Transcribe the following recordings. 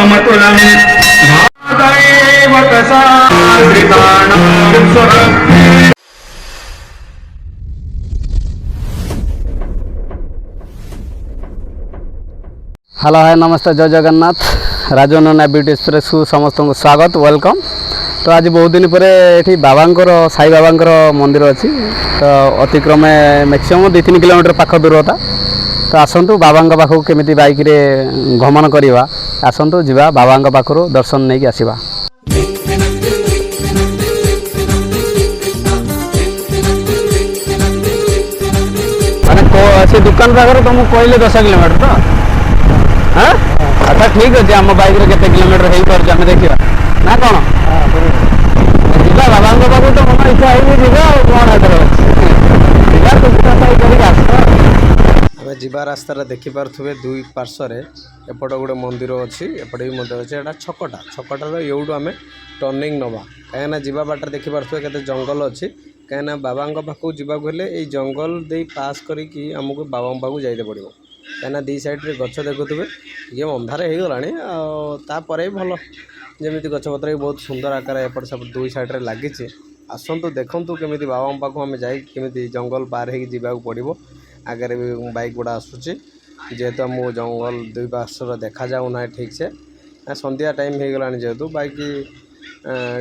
समतुलं भागैव तसाश्रितानां सुरक्षे। Hello hi नमस्ते जय जगन्नाथ राजू नना ब्यूटी एक्सप्रेस को समस्त को स्वागत वेलकम। तो आज बहुत दिन पर ये बाबांकर साई बाबांकर मंदिर अच्छी तो अतिक्रमे मैक्सिमम 2-3 किलोमीटर पाख दूरता। तो आसतु बाबा पाखक केमी बाइक रे गमन करवा आसतु जा बाबा पाखर दर्शन नहीं आसवा। माने से दुकान पाखर तुमको कहले 10 किलोमीटर तो हाँ अच्छा ठीक अच्छे आम बैक केते किलोमीटर हो पार्म देखा ना कौन जा बाबा पाक तो मन इच्छा है जा कौन आम जा रास्ता देखिपे दुई पार्श्वे एपट गोटे मंदिर अच्छी एपटे भी मंदिर अच्छे यहाँ छकटार यूँ आम टर्निंग नवा कहीं जा बाटर देखिपे के जंगल अच्छी कहीं बाबा पाखक जावाक ये जंगल दे पास करके आमको बाबा पाक जाइए पड़ो कहीं दी सैड्रे गच देखुए ये अंधार हो गलापर भी भल जमी गछपत्र भी बहुत सुंदर आकार एपट सेपट दुई सैड्रे लगी आसतु देखूँ केमी बाबा पाक आम जामी जंगल पार हो पड़ो आगे भी बाइक गुड़ा आसूसी जेहेतु आम जंगल दुई पार्श्व देखा जाऊना ठीक से संध्या टाइम हो गला जेहेतु बाइक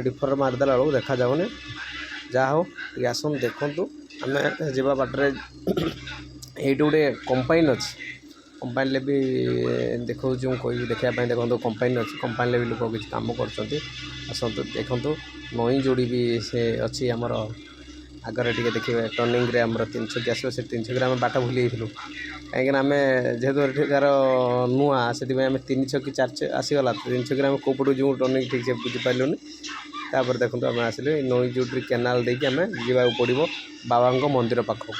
डिफर मारिदेला बेलू देखा जाऊनी जहा हो आसन देखु आम जा बाटर ये गोटे कंपाइन अच्छी कंपानी भी देखा देखापी देखो कंपानी अच्छी कंपानी भी लोक किसी कम कर देखु नई जोड़ी भी से अच्छी आमर आगे टे देखिए टर्निंग रे आम 300 की आसो से 300 आम बाट भूली कहीं आम जेहेतु तार नुआ से 300 कि 400 आसीगला 300 आम कौपटू जो टर्निंग ठीक से बुझीपारूनी तापर देखो आम आसिले नई जोड़ी केनाल देकी आम जावाक पड़ो बाबा मंदिर पाखक।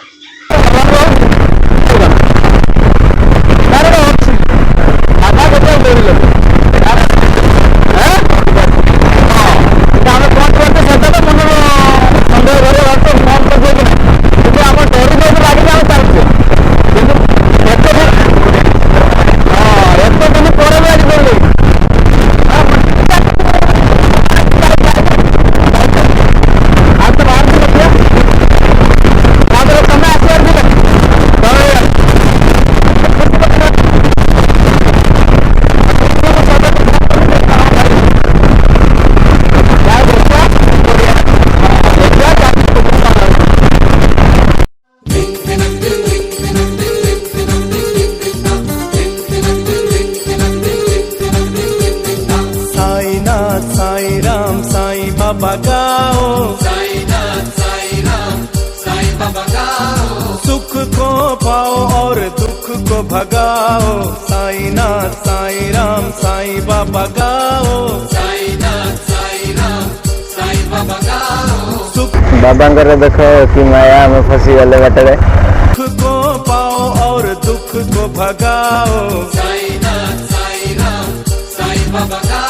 बाबा गाओ साईनाथ साई राम साई बाबा गाओ सुख को पाओ और दुख को भगाओ साईनाथ साई राम साई बाबा गाओ साईनाथ साई राम साई बाबा गाओ सुख बाबा देख कि माया में फसी गले बाटे सुख को पाओ और दुख को भगाओ साईनाथ साई राम साई बाबा गाओ।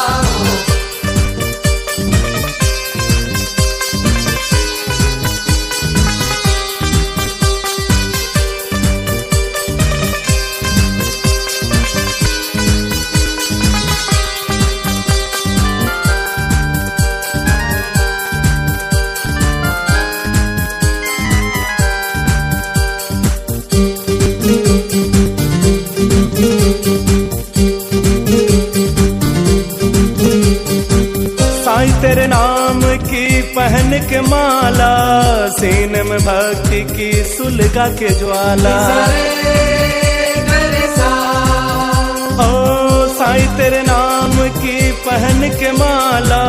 तेरे नाम की पहन के माला सीने में भक्ति की सुलगा के ज्वाला ओ साईं तेरे नाम की पहन के माला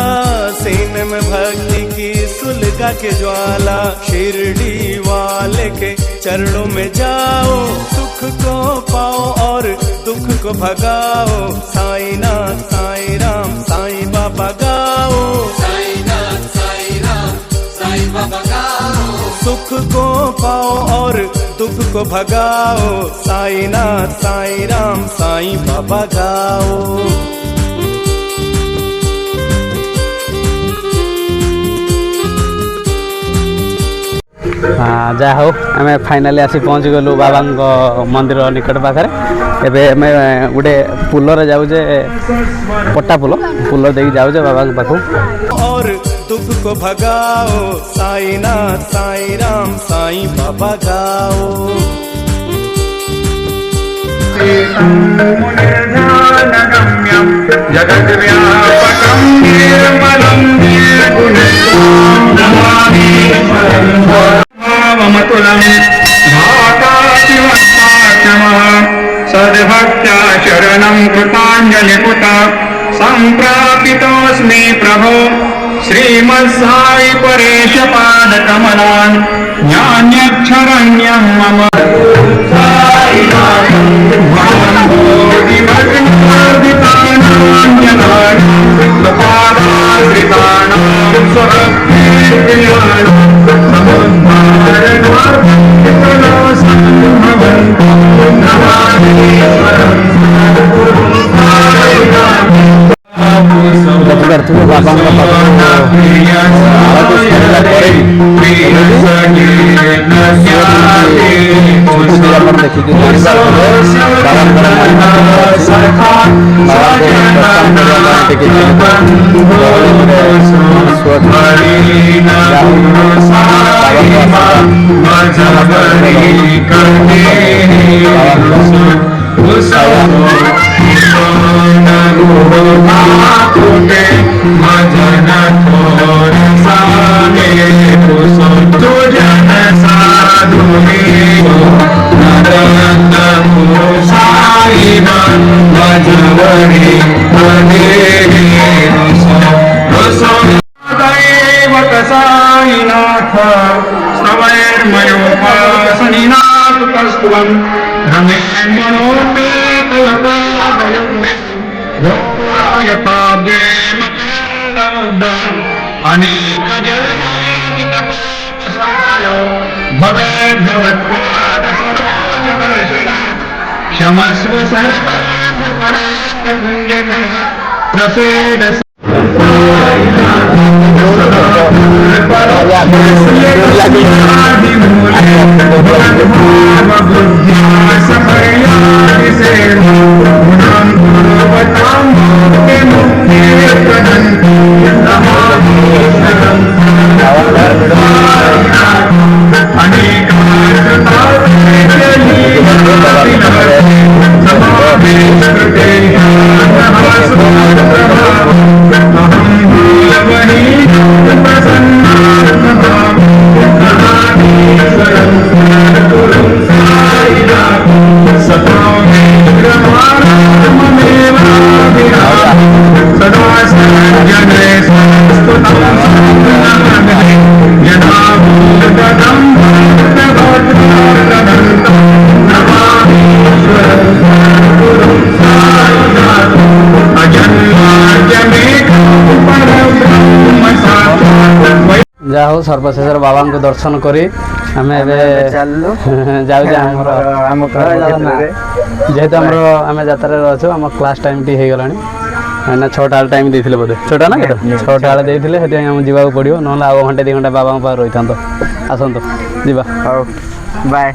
सीने में भक्ति की सुलगा के ज्वाला शिरडी वाले के चरणों में जाओ सुख को पाओ और दुख को भगाओ साईनाथ साई राम साई बाबा गाओ साईनाथ साई राम साई बाबा गाओ सुख को पाओ और दुख को भगाओ साईनाथ साई राम साई बाबा गाओ। ଯାହା ହଉ ଆମେ ଫାଇନାଲି ଆସି ପହଞ୍ଚିଗଲୁ ବାବାଙ୍କ ମନ୍ଦିର ନିକଟ ପାଖରେ। ଏବେ ଆମେ ଗୋଟେ ପୁଲରେ ଯାଉଛେ, ପଟ୍ଟା ପୁଲ ଦେଇକି ଯାଉଛେ ବାବାଙ୍କ ପାଖକୁ। और दुख को भगाओ साईनाथ साईं राम साईं बाबा गाओ। मुनिर्ध्यानगम्यं जगद्व्यापकं निर्मलं निर्गुणं नमामि भावमतुलं भातातिवत्तात्मः सद्भक्त्या शरणं कृताञ्जलिपुता सम्प्रापितोऽस्मि प्रभो श्रीमत्साई परेश पादकमलान् ज्ञान्यक्षरण्यं मम ଦେଖିପାରୁଥିବେ ବାବାଙ୍କ ଆପଣ ଦେଖିକି साईनाथ स्तवैर्मयोपासनिनाथ कस्तुवं क्षमस्व प्रसेद ଯାହା ହଉ ସର୍ବଶେଷରେ ବାବାଙ୍କୁ ଦର୍ଶନ କରି ଆମେ ଏବେ ଯାଉଛେ ଆମର ଯେହେତୁ ଆମେ ଯାତ୍ରାରେ ଅଛୁ, ଆମ କ୍ଲାସ୍ ଟାଇମ୍ଟି ହେଇଗଲାଣି। ନା 6ଟା ବେଳେ ଟାଇମ୍ ଦେଇଥିଲେ ବୋଧେ, 6ଟା ନା କେତେ 6ଟା ବେଳେ ଦେଇଥିଲେ, ସେଥିପାଇଁ ଆମକୁ ଯିବାକୁ ପଡ଼ିବ, ନହେଲେ ଆଉ ଘଣ୍ଟେ 2 ଘଣ୍ଟା ବାବାଙ୍କ ପାଖରେ ରହିଥାନ୍ତ। ଆସନ୍ତୁ ଯିବା। ହଉ ବାଏ।